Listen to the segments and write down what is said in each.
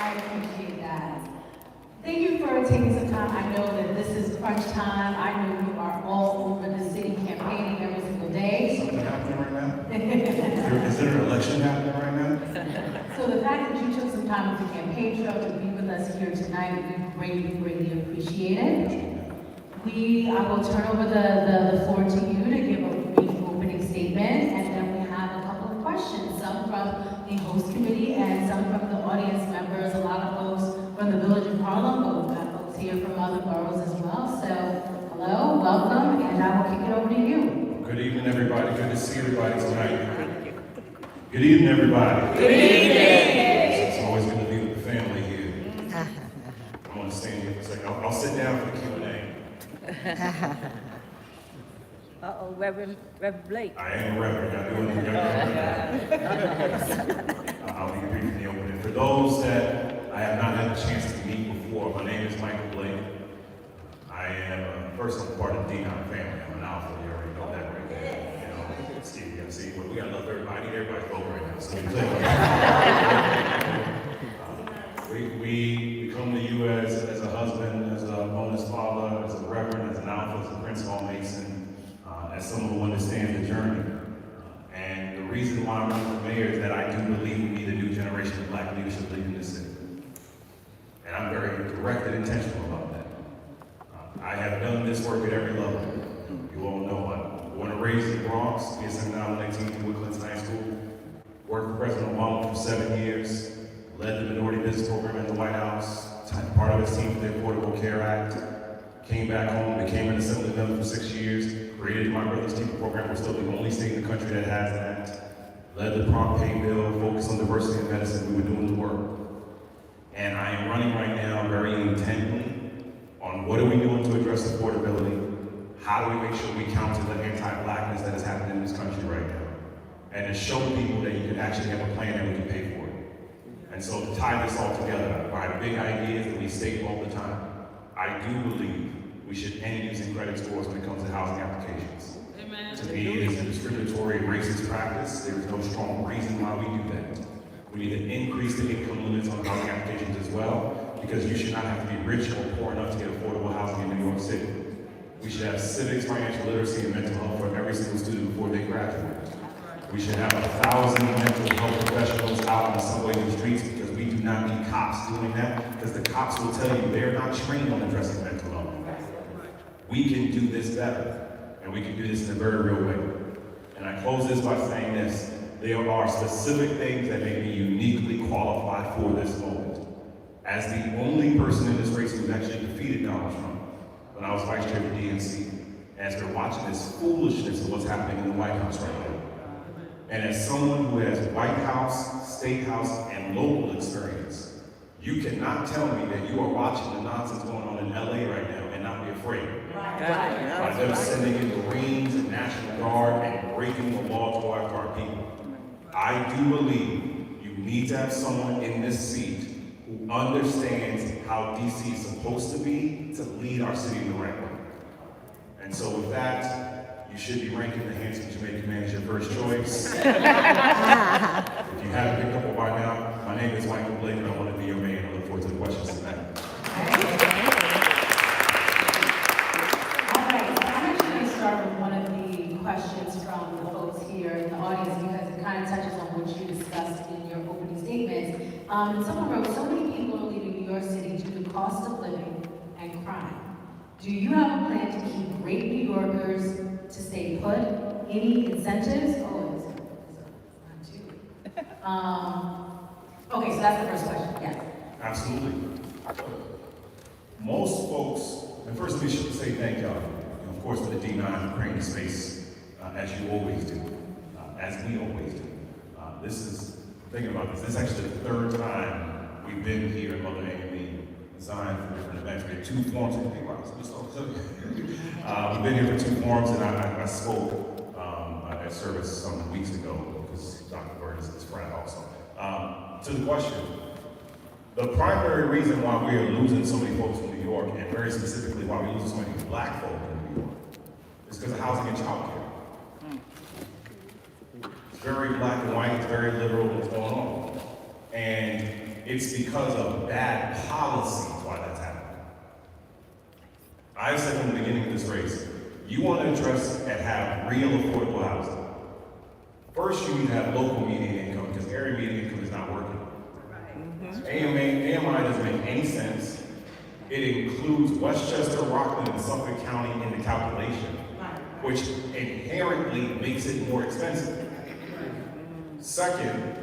I appreciate that. Thank you for taking some time. I know that this is crunch time. I know you are all over the city campaigning every single day. Something happening right now? Is there an election happening right now? So the fact that you took some time with the campaign trail to be with us here tonight, we greatly, greatly appreciate it. I will turn over the floor to you to give a brief opening statement, and then we have a couple of questions, some from the host committee and some from the audience members, a lot of folks from the village of Harlem, but we've got folks here from other boroughs as well. So, hello, welcome, and I will kick it over to you. Good evening, everybody. Good to see everybody tonight. Good evening, everybody. Good evening. It's always good to be with the family here. I want to stand here for a second. I'll sit down for the Q&A. Uh-oh, Reverend Blake. I am a reverend. I do it. I'll be brief in the opening. For those that I have not had a chance to meet before, my name is Michael Blake. I am first I'm part of the D9 family. I'm an alpha. You already know that right there. You know, Steve, you see, we gotta love everybody. I need everybody's vote right now. So we come to you as a husband, as a bonus father, as a reverend, as an alpha, as a principal mason, as someone who understands the journey. And the reason why I'm running for mayor is that I do believe we need a new generation of black leadership leading this city. And I'm very direct and intentional about that. I have done this work at every level. You all know I'm born and raised in the Bronx, BSM 918 Wood Clinton High School. Worked for President Obama for 7 years. Led the Minority Business Program at the White House. Part of his team for the Affordable Care Act. Came back home, became an Assemblymember for 6 years. Created my brother's teacher program. We're still the only state in the country that has that. Led the prompt pay bill, focused on diversity in medicine. We were doing the work. And I am running right now very intently on what are we doing to address affordability? How do we make sure we counter the anti-blackness that is happening in this country right now? And to show people that you can actually have a plan that we can pay for it. And so to tie this all together, my big idea is that we state all the time. I do believe we should end using credit scores when it comes to housing applications. Amen. To me, it is a discriminatory racist practice. There is no strong reason why we do that. We need to increase the income limits on housing applications as well, because you should not have to be rich or poor enough to get affordable housing in New York City. We should have civics, financial literacy, and mental health for every single student before they graduate. We should have 1,000 mental health professionals out on the subways and streets, because we do not need cops doing that, because the cops will tell you they're not trained on addressing mental health. We can do this better, and we can do this in a very real way. And I close this by saying this. There are specific things that make me uniquely qualified for this moment. As the only person in this race who's actually defeated Donald Trump when I was vice chair of the DNC, as we're watching this foolishness of what's happening in the White House right now. And as someone who has White House, State House, and local experience, you cannot tell me that you are watching the nonsense going on in LA right now and not be afraid. By them sending in Marines and National Guard and breaking the law to go after our people. I do believe you need to have someone in this seat who understands how DC is supposed to be to lead our city in the right way. And so with that, you should be ranking the handsome Jamaican man as your first choice. If you haven't picked up on by now, my name is Michael Blake and I want to be your mayor. I look forward to the questions tonight. All right, so I'm actually going to start with one of the questions from the folks here in the audience, because it kind of touches on what you discussed in your opening statements. Someone wrote, so many people are leaving New York City due to cost of living and crime. Do you have a plan to keep great New Yorkers to stay put? Any incentives? Oh, it's not too. Okay, so that's the first question, yes. Absolutely. Most folks, and first let me say thank y'all, of course, for the D9 for creating the space, as you always do, as we always do. This is, thinking about this, this is actually the third time we've been here in Mother AME, designed for different events. We had 2 forums, and think about this, we've been here for 2 forums, and I spoke at service some weeks ago, because Dr. Bird is friend also. To the question, the primary reason why we are losing so many folks from New York, and very specifically why we're losing so many black folk in New York, is because of housing and childcare. It's very black and white, it's very literal what's going on. And It's because of bad policy why that's happening. I've said from the beginning of this race, you want to address and have real affordable housing. First, you need to have local median income because area median income is not working. AMI doesn't make any sense. It includes Westchester, Rockland, and Suffolk County in the calculation, which inherently makes it more expensive. Second,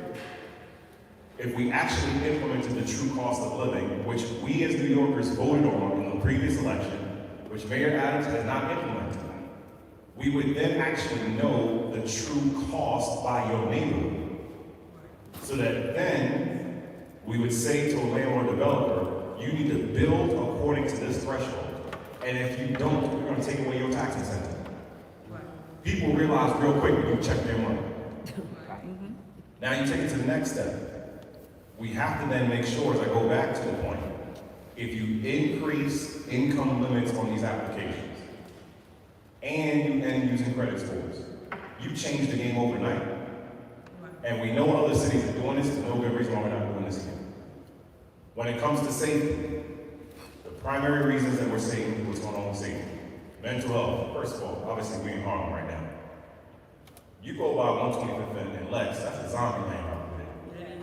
if we actually implemented the true cost of living, which we as New Yorkers voted on in the previous election, which Mayor Adams has not implemented, we would then actually know the true cost by your neighborhood. So that then we would say to a landlord developer, you need to build according to this threshold. And if you don't, we're going to take away your tax incentive. People realize real quick when you check their money. Now you take it to the next step. We have to then make sure, as I go back to the point, if you increase income limits on these applications, and you end using credit scores, you change the game overnight. And we know other cities are doing this, there's no good reason why we're not doing this here. When it comes to safety, the primary reasons that we're seeing what's going on with safety, mental health, first of all, obviously we're in Harlem right now. You go by 125th and Lex, that's a zombie land right there.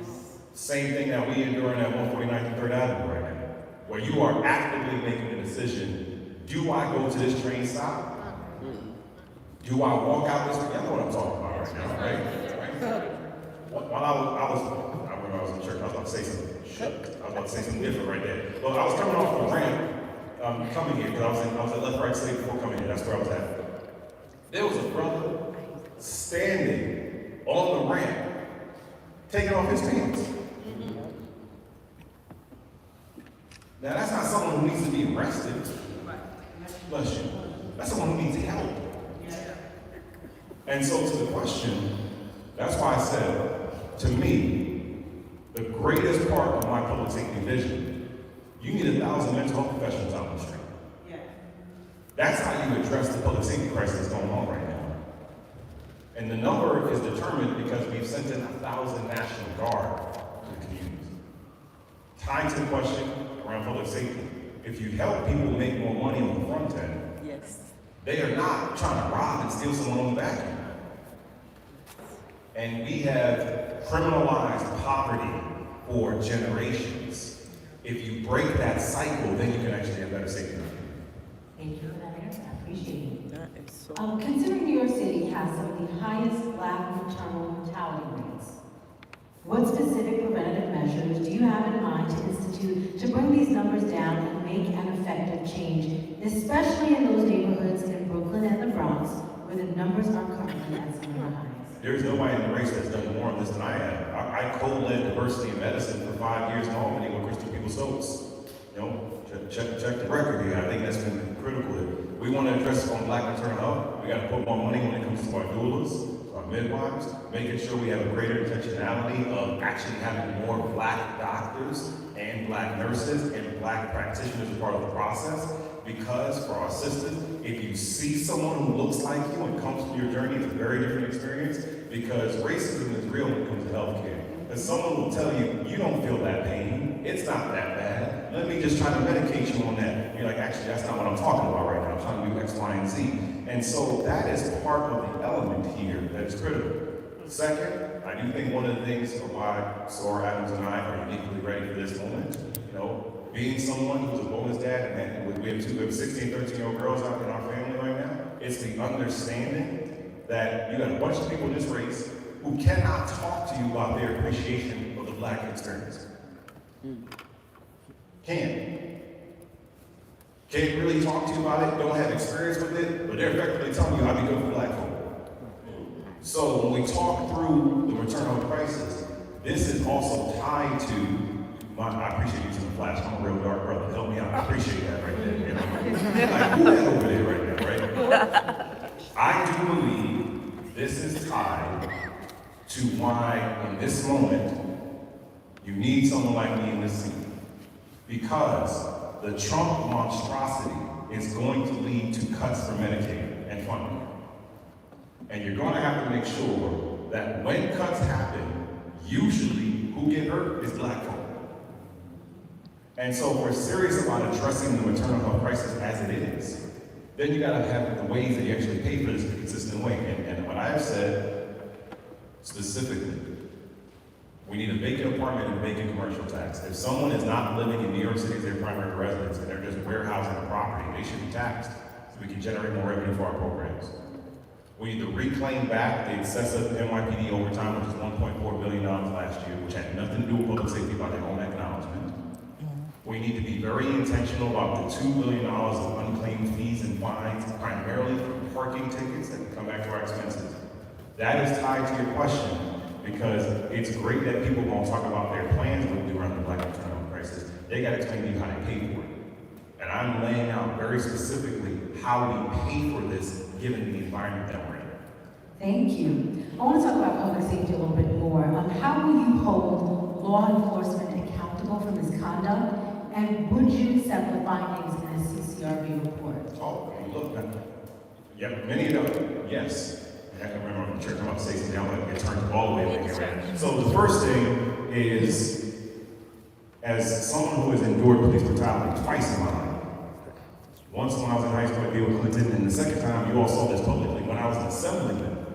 Same thing that we enduring at 149th and 3rd Avenue right now, where you are actively making the decision, do I go to this train stop? Do I walk out this way? Y'all know what I'm talking about right now, right? While I remember I was in church, I was about to say something. I was about to say something different right there. Well, I was coming off the ramp, coming here, because I was at left, right, state before coming here. That's where I was at. There was a brother standing on the ramp, taking off his pants. Now, that's not someone who needs to be arrested. Bless you. That's someone who needs help. And so to the question, that's why I said, to me, the greatest part of my public safety vision, you need 1,000 mental health professionals out on the street. That's how you address the public safety crisis that's going on right now. And the number is determined because we've sent in 1,000 National Guard to the communities. Tied to the question around public safety, if you help people make more money on the front end, they are not trying to rob and steal someone on the back end. And we have criminalized poverty for generations. If you break that cycle, then you can actually have better safety. Thank you for that answer. I appreciate it. That is so. Considering New York City has some of the highest Black maternal mortality rates, what specific preventative measures do you have in mind to institute to bring these numbers down and make an effective change, especially in those neighborhoods in Brooklyn and the Bronx where the numbers are currently at some of the highest? There's nobody in the race that's done more on this than I have. I co-led diversity in medicine for 5 years in Albany with Crystal Peoples-Stokes. You know, check the record here. I think that's been critical. We want to address on Black maternal health. We got to put more money when it comes to our doulas, our midwives, making sure we have a greater intentionality of actually having more Black doctors and Black nurses and Black practitioners as part of the process. Because for our sisters, if you see someone who looks like you and comes from your journey, it's a very different experience because racism is real when it comes to healthcare. Because someone will tell you, you don't feel that pain, it's not that bad. Let me just try to medicate you on that. You're like, actually, that's not what I'm talking about right now. I'm trying to do X, Y, and Z. And so that is part of the element here that is critical. Second, I do think one of the things of why Sora Adams and I are uniquely ready for this moment, you know, being someone who's a bonus dad, and we have 16, 13-year-old girls out in our family right now, it's the understanding that you got a bunch of people in this race who cannot talk to you about their appreciation of the Black experience. Can't really talk to you about it, don't have experience with it, but they're effectively telling you how to be good for Black folk. So when we talk through the maternal crisis, this is also tied to I appreciate you to the flash. I'm a real dark brother. Help me out. I appreciate that right there. You know? Like, who that over there right now, right? I do believe this is tied to why, in this moment, you need someone like me in this seat. Because the Trump monstrosity is going to lead to cuts for Medicaid and funding. And you're going to have to make sure that when cuts happen, usually who get hurt is Black folk. And so if we're serious about addressing the maternal health crisis as it is, then you gotta have the ways that you actually pay for this in a consistent way. And what I have said specifically, we need a vacant apartment and a vacant commercial tax. If someone is not living in New York City as their primary residence and they're just warehousing the property, they should be taxed so we can generate more revenue for our programs. We need to reclaim back the excessive NYPD overtime, which is $1.4 billion last year, which had nothing to do with public safety by their own acknowledgement. We need to be very intentional about the $2 billion of unclaimed fees and fines, primarily from parking tickets that can come back to our expenses. That is tied to your question, because it's great that people won't talk about their plans when we run the Black maternal health crisis. They got to explain to you how they pay for it. And I'm laying out very specifically how we pay for this, given the environment that we're in. Thank you. I want to talk about public safety a little bit more. How will you hold law enforcement accountable for misconduct? And would you accept the findings in a CCRB report? Oh, look, yeah, many of them, yes. I can remember the church about to say something, I'm going to get turned all the way over here. So the first thing is, as someone who has endured police brutality twice in my life, once when I was in high school at Bill Clinton, and the second time you all saw this publicly when I was an assemblyman,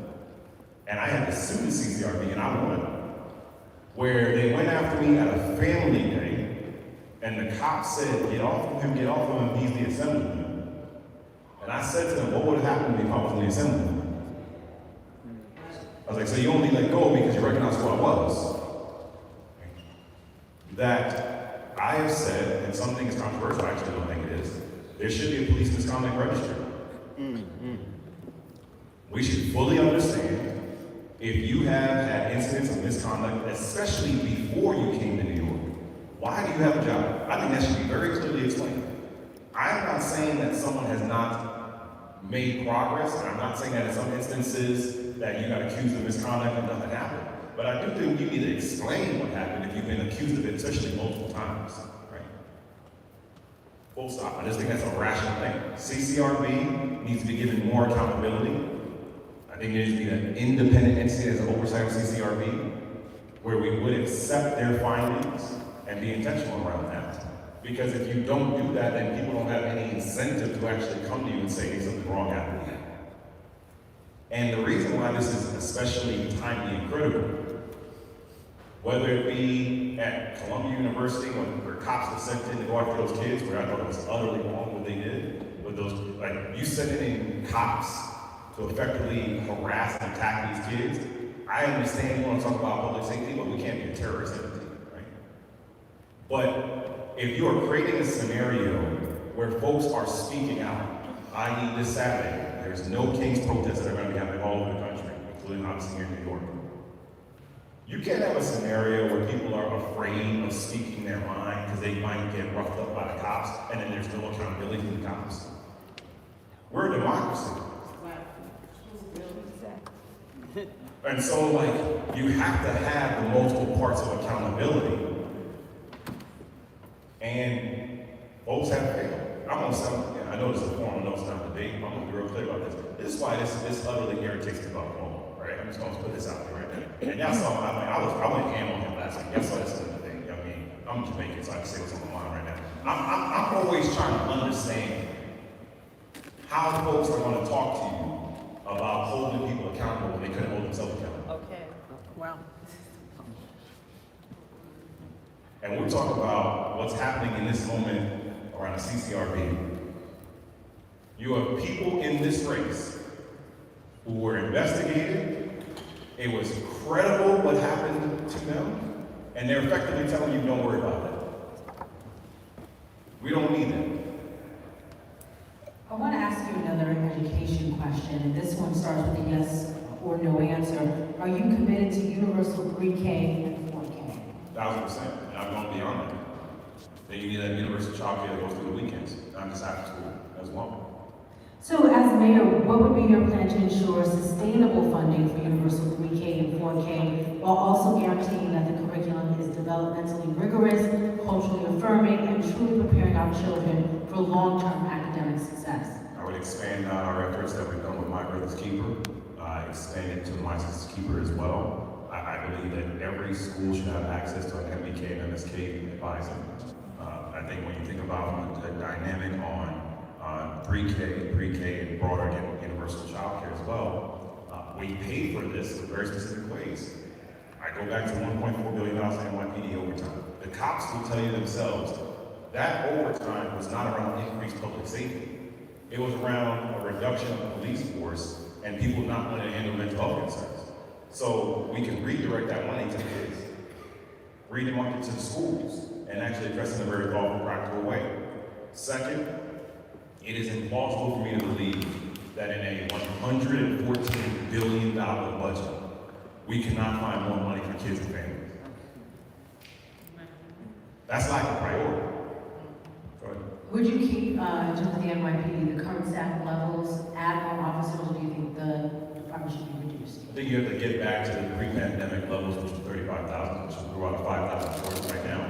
and I had to sue the CCRB, and I won, where they went after me at a family day, and the cop said, get off of him, he's the assemblyman. And I said to them, what would have happened to me if I wasn't the assemblyman? I was like, so you only let go because you recognize who I was. That I have said, and something is controversial, I actually don't think it is, there should be a police misconduct registry. We should fully understand if you have had incidents of misconduct, especially before you came to New York. Why do you have a job? I think that should be very clearly explained. I'm not saying that someone has not made progress, and I'm not saying that in some instances that you got accused of misconduct and nothing happened. But I do think you need to explain what happened if you've been accused of it, especially multiple times, right? Full stop. I just think that's a rational thing. CCRB needs to be given more accountability. I think there needs to be an independent entity as an oversight of CCRB, where we would accept their findings and be intentional around that. Because if you don't do that, then people don't have any incentive to actually come to you and say, hey, something wrong happened here. And the reason why this is especially timely and critical, whether it be at Columbia University, where cops were sent in to go after those kids, where I thought it was utterly wrong what they did, with those, like, you sending in cops to effectively harass and attack these kids. I understand you want to talk about public safety, but we can't be a terrorist entity, right? But if you are creating a scenario where folks are speaking out, i.e. this Saturday, there's no King's protests that are going to be happening all over the country, including obviously here in New York. You can't have a scenario where people are afraid of speaking their mind because they might get roughed up by the cops, and then there's no accountability from the cops. We're a democracy. And so, like, you have to have the multiple parts of accountability. And folks have failed. I'm gonna sound, I know this is a forum, I know it's not a debate, but I'm gonna be real clear about this. This is why this utterly irritates me about Cuomo, right? I'm just gonna put this out there right now. And y'all saw, I went ham on him last week. Y'all saw this other thing. I mean, I'm Jamaican, so I can say what's on my mind right now. I'm always trying to understand how folks are gonna talk to you about holding people accountable when they couldn't hold themselves accountable. Okay. Well. And we're talking about what's happening in this moment around CCRB. You have people in this race who were investigated. It was credible what happened to them, and they're effectively telling you, don't worry about it. We don't need that. I want to ask you another education question, and this one starts with a yes or no answer. Are you committed to universal pre-K and 4K? 1,000%. And I'm going beyond that. Then you need that universal childcare that goes through the weekends, not just after school as well. So as mayor, what would be your plan to ensure sustainable funding for universal 3K and 4K, while also guaranteeing that the curriculum is developmentally rigorous, culturally affirming, and truly preparing our children for long-term academic success? I would expand our efforts that we've done with My Brother's Keeper, expand it to My Sister's Keeper as well. I believe that every school should have access to an MBK and MSK advisor. I think when you think about the dynamic on pre-K, and broader universal child care as well, we pay for this in very specific ways. I go back to $1.4 billion in NYPD overtime. The cops will tell you themselves that overtime was not around increased public safety. It was around a reduction of the police force and people not wanting to handle mental health concerns. So we can redirect that money to the kids, redirect it to the schools, and actually address it in a very thoughtful, practical way. Second, it is implausible for me to believe that in a $114 billion budget, we cannot find more money for kids and families. That's lack of priority. Go ahead. Would you keep, just the NYPD, the current staff levels, add more officers, or do you think the department should be reduced? I think you have to get back to the pre-pandemic levels, which was 35,000, which is about 5,000 stores right now,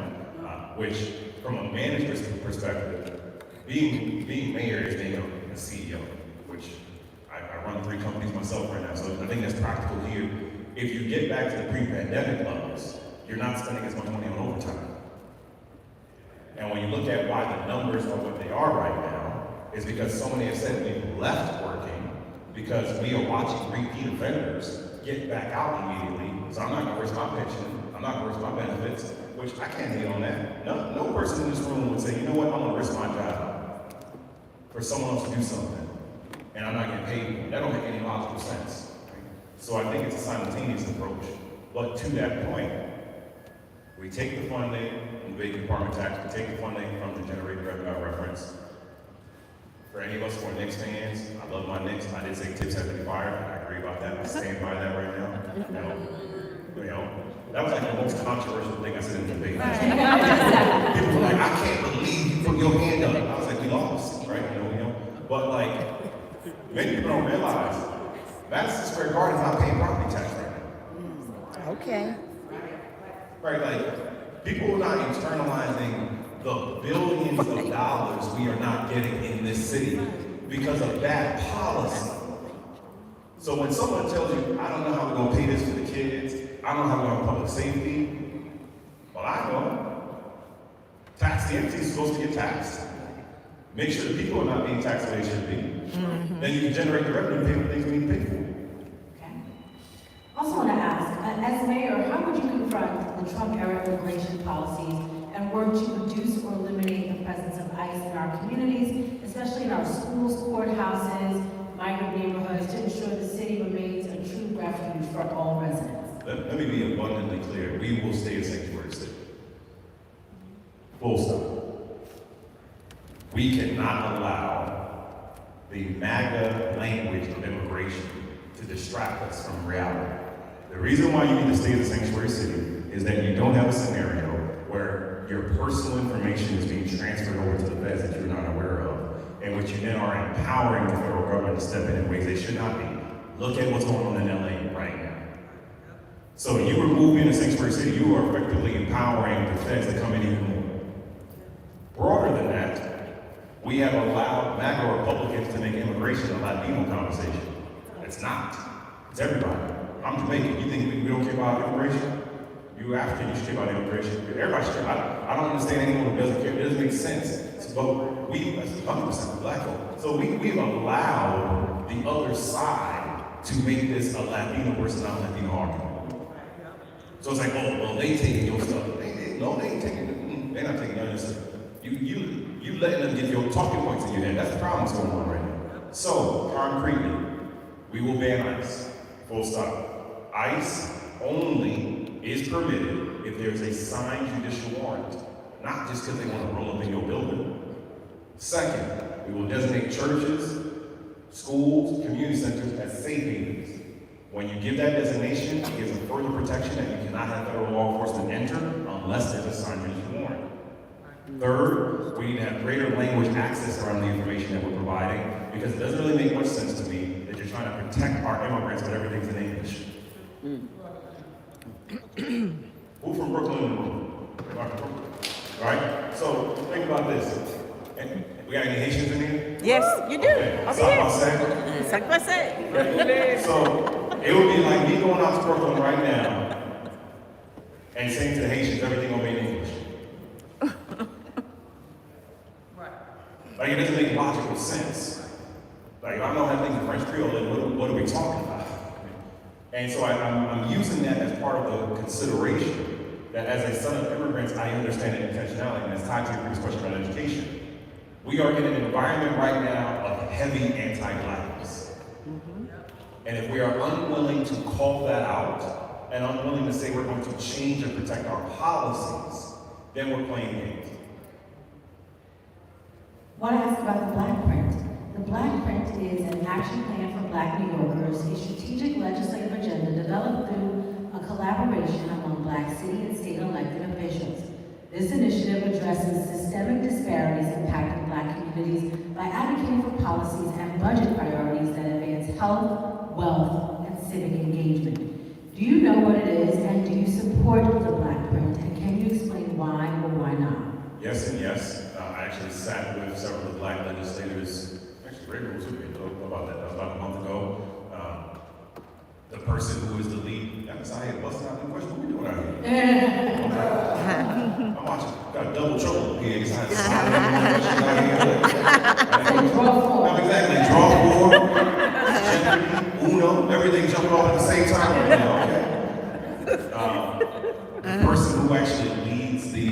which, from a manager's perspective, being mayor is being a CEO, which I run 3 companies myself right now, so I think that's practical here. If you get back to the pre-pandemic levels, you're not spending as much money on overtime. And when you look at why the numbers are what they are right now, is because so many have said we've left working because we are watching repeat offenders get back out immediately. So I'm not gonna risk my pension, I'm not gonna risk my benefits, which I can't hate on that. No person in this room would say, you know what, I'm gonna risk my job for someone else to do something, and I'm not getting paid. That don't make any logical sense. So I think it's a simultaneous approach. But to that point, we take the funding from the vacant department tax, we take the funding from the generated revenue reference. For any of us who are Knicks fans, I love my Knicks. I did say tips have to be fired. I agree about that. I stand by that right now. You know, that was like the most controversial thing I said in the debate. People were like, I can't believe you put your hand up. I was like, we lost, right? You know. But like, many people don't realize Madison Square Garden is not paying property tax right now. Okay. Right, like, people are not internalizing the billions of dollars we are not getting in this city because of bad policy. So when someone tells you, I don't know how we're gonna pay this for the kids, I don't know how we're gonna public safety, well, I know. Tax the entities supposed to get taxed. Make sure the people are not being taxed the way they should be. Then you can generate the revenue to pay for things we need to pay for. Okay. Also want to ask, as mayor, how would you confront the Trump-era immigration policies and work to reduce or eliminate the presence of ICE in our communities, especially in our schools, courthouses, migrant neighborhoods, to ensure the city remains a true refuge for all residents? Let me be abundantly clear. We will stay a sanctuary city. Full stop. We cannot allow the MAGA language of immigration to distract us from reality. The reason why you need to stay in the sanctuary city is that you don't have a scenario where your personal information is being transferred over to the feds that you're not aware of, and which you then are empowering the federal government to step in ways they should not be. Look at what's going on in LA right now. So you remove being a sanctuary city, you are effectively empowering the feds to come in even more. Broader than that, we have allowed MAGA Republicans to make immigration a Latino conversation. It's not. It's everybody. I'm Jamaican. You think we don't care about immigration? You African, you should care about immigration. Everybody should care. I don't understand anyone who doesn't care. It doesn't make sense. But we, as 100% black folk, so we've allowed the other side to make this a Latino versus non-Latino argument. So it's like, oh, well, they taking your stuff. No, they ain't taking it. They're not taking none of your stuff. You letting them get your talking points in your head. That's the problem that's going on right now. So, concretely, we will ban ICE. Full stop. ICE only is permitted if there's a signed judicial warrant, not just because they want to roll up in your building. Second, we will designate churches, schools, community centers as safe havens. When you give that designation, it gives a further protection that you cannot have federal law enforcement enter unless there's a signed judicial warrant. Third, we need to have greater language access around the information that we're providing, because it doesn't really make much sense to me that you're trying to protect our immigrants but everything's in English. Who from Brooklyn in the room? Right? So think about this. And we got any Haitians in here? Yes, you do. Okay. Okay. Right? So it would be like me going out to Brooklyn right now and saying to the Haitians, everything gonna be in English. Like, it doesn't make logical sense. Like, if I don't have things in French Creole, then what are we talking about? And so I'm using that as part of the consideration that as a son of immigrants, I understand the intentionality, and it's tied to your previous question about education. We are in an environment right now of heavy anti-blackness. And if we are unwilling to call that out, and unwilling to say we're going to change and protect our policies, then we're playing games. I want to ask about the Black Print. The Black Print is an action plan for Black New Yorkers, a strategic legislative agenda developed through a collaboration among Black city and state elected officials. This initiative addresses systemic disparities impacting Black communities by advocating for policies and budget priorities that advance health, wealth, and civic engagement. Do you know what it is, and do you support the Black Print, and can you explain why or why not? Yes and yes. I actually sat with several of the Black legislators, actually Ray was with me about that. That was about a month ago. The person who is the lead, I'm sorry, busting out the question, what are we doing out here? I'm watching, got a double trouble here. Exactly, draw four, Uno, everything jumping off at the same time right now, okay? The person who actually leads the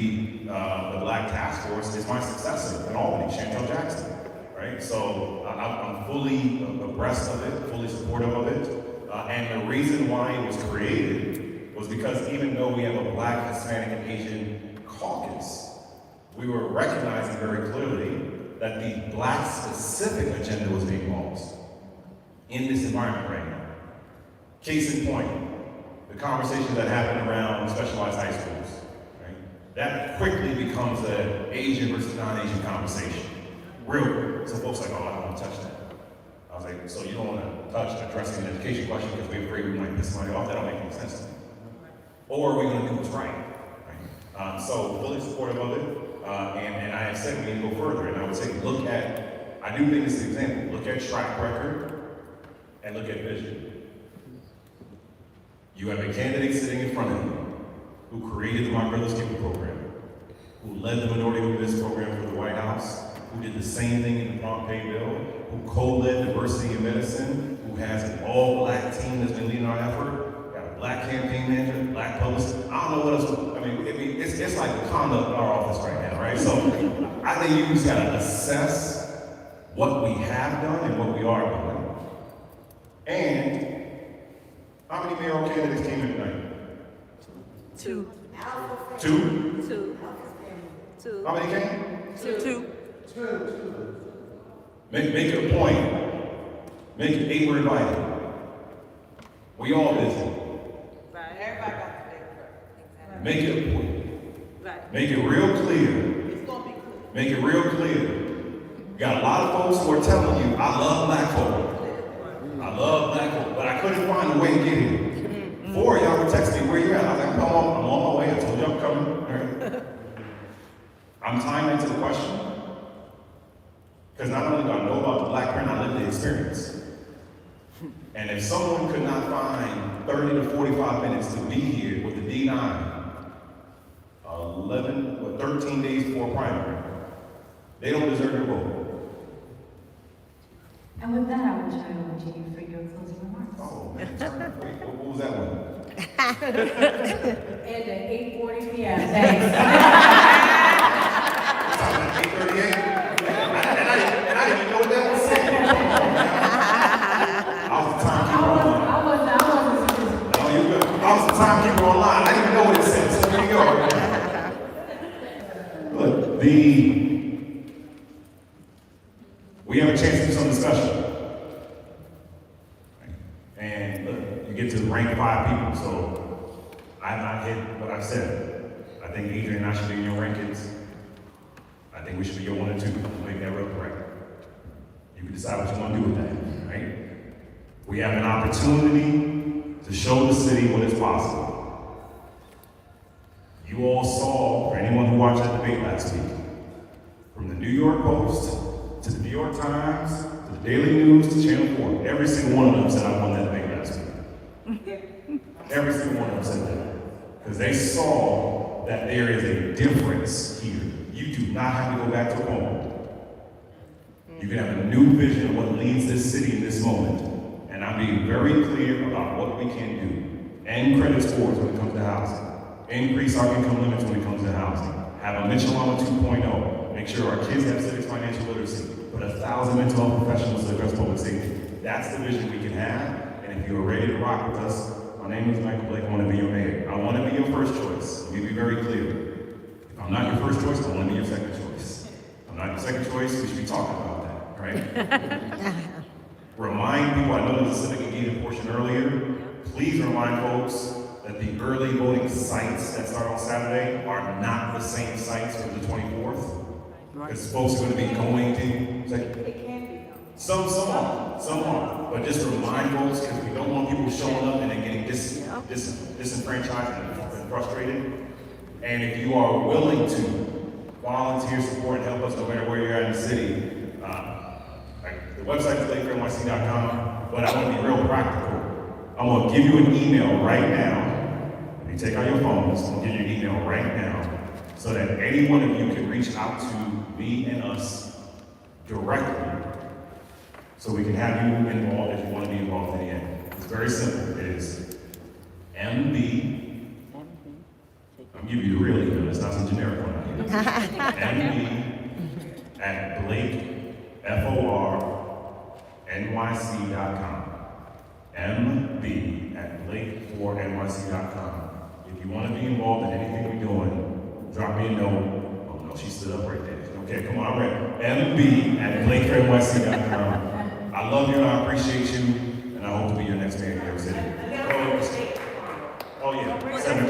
Black Task Force is my successor in Albany, Chantel Jackson, right? So I'm fully abreast of it, fully supportive of it. And the reason why it was created was because even though we have a Black, Hispanic, and Asian caucus, we were recognizing very clearly that the Black-specific agenda was being lost in this environment right now. Case in point, the conversations that happen around specialized high schools, right? That quickly becomes an Asian versus non-Asian conversation. Real quick. So folks are like, oh, I don't want to touch that. I was like, so you don't want to touch addressing an education question because we're afraid we might piss somebody off? That don't make any sense to me. Or are we going to do what's right? So fully supportive of it. And I have said we need to go further. And I would say look at, I do think this is an example, look at track record and look at vision. You have a candidate sitting in front of you who created the Mark Skipper program, who led the minority women's program for the White House, who did the same thing in the prompt pay bill, who co-led diversity in medicine, who has an all-Black team that's been leading our effort, got a Black campaign manager, Black publicist. I don't know what else. I mean, it's like the conduct in our office right now, right? So I think you just gotta assess what we have done and what we are doing. And how many mayoral candidates came in tonight? Two. Two? Two. How many came? Two. Make it a point. Make it 8 were invited. We all busy. Right. Everybody got the date. Make it a point. Right. Make it real clear. It's gonna be clear. Make it real clear. You got a lot of folks who are telling you, I love Black folk. I love Black folk, but I couldn't find a way to get here. 4 of y'all were texting me, where you at? I was like, I'm on my way. I told you I'm coming. All right. I'm tying into the question. Because not only do I know about the Black Print, I live the experience. And if someone could not find 30 to 45 minutes to be here with the D9, 13 days before primary, they don't deserve to vote. And with that, I will turn it over to you for your closing remarks. Oh, man. Wait, what was that one? And at 8:40 p.m. Thanks. 8:38? And I didn't even know what that was saying. I was the timekeeper online. I wasn't. Oh, you good. I was the timekeeper online. I didn't even know what it said. So there you go. Look, we have a chance to do something special. And look, you get to rank 5 people, so I've not hit what I've said. I think Adrian and I should be in your rankings. I think we should be your 1 and 2. Make that real correct. You can decide what you want to do with that, right? We have an opportunity to show the city what is possible. You all saw, for anyone who watched that debate last week, from the New York Post to the New York Times to the Daily News to Channel 4, every single one of them said I won that debate last week. Every single one of them said that. Because they saw that there is a difference here. You do not have to go back to home. You can have a new vision of what leads this city in this moment. And I'm being very clear about what we can do. End credit scores when it comes to housing. Increase our income limits when it comes to housing. Have a Michelin 2.0. Make sure our kids have civics financial literacy. Put 1,000 mental health professionals to address public safety. That's the vision we can have. And if you're ready to rock with us, my name is Michael Blake. I want to be your mayor. I want to be your first choice. Let me be very clear. If I'm not your first choice, I want to be your second choice. If I'm not your second choice, we should be talking about that, right? Remind people, I know there's a civic engagement portion earlier. Please remind folks that the early voting sites that start on Saturday are not the same sites for the 24th. Because folks are going to be going to, It can be. some are. But just remind folks, because we don't want people showing up and then getting disenfranchised and frustrated. And if you are willing to volunteer, support, and help us no matter where you're at in the city, the website is lakenyc.com, but I want to be real practical. I'm going to give you an email right now. If you take out your phones, I'm going to give you an email right now so that any one of you can reach out to me and us directly so we can have you involved if you want to be involved in the end. It's very simple. It is MB. I'll give you the real email. It's not some generic one. MB at BlakeForNYC.com. MB at BlakeForNYC.com. If you want to be involved in anything we're doing, drop me a note. Oh no, she stood up right there. Okay, come on, I'm ready. MB at BlakeForNYC.com. I love you and I appreciate you, and I hope to be your next mayor in New York City. Oh yeah, 7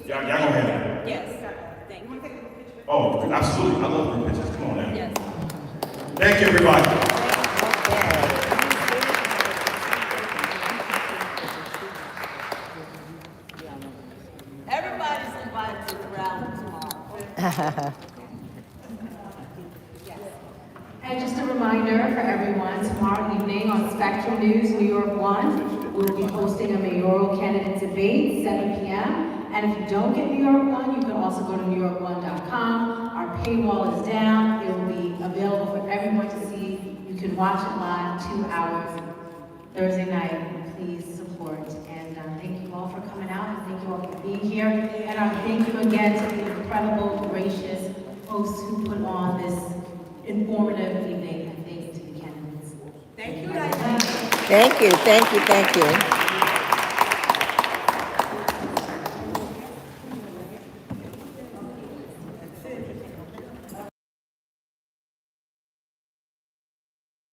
Y'all gonna have it. Yes. Thank you. Oh, absolutely. I love group pictures. Come on now. Yes. Thank you, everybody. Everybody's invited to the rally tomorrow. And just a reminder for everyone, tomorrow evening on Spectrum News, New York 1, we'll be hosting a mayoral candidate debate, 7 p.m. And if you don't get New York 1, you can also go to NewYork1.com. Our paywall is down. It will be available for everyone to see. You can watch it live 2 hours Thursday night. Please support. And thank you all for coming out. And thank you all for being here. And thank you again to the incredible, gracious hosts who put on this informative evening, and thanks to the candidates. Thank you, Diane. Thank you, thank you, thank you.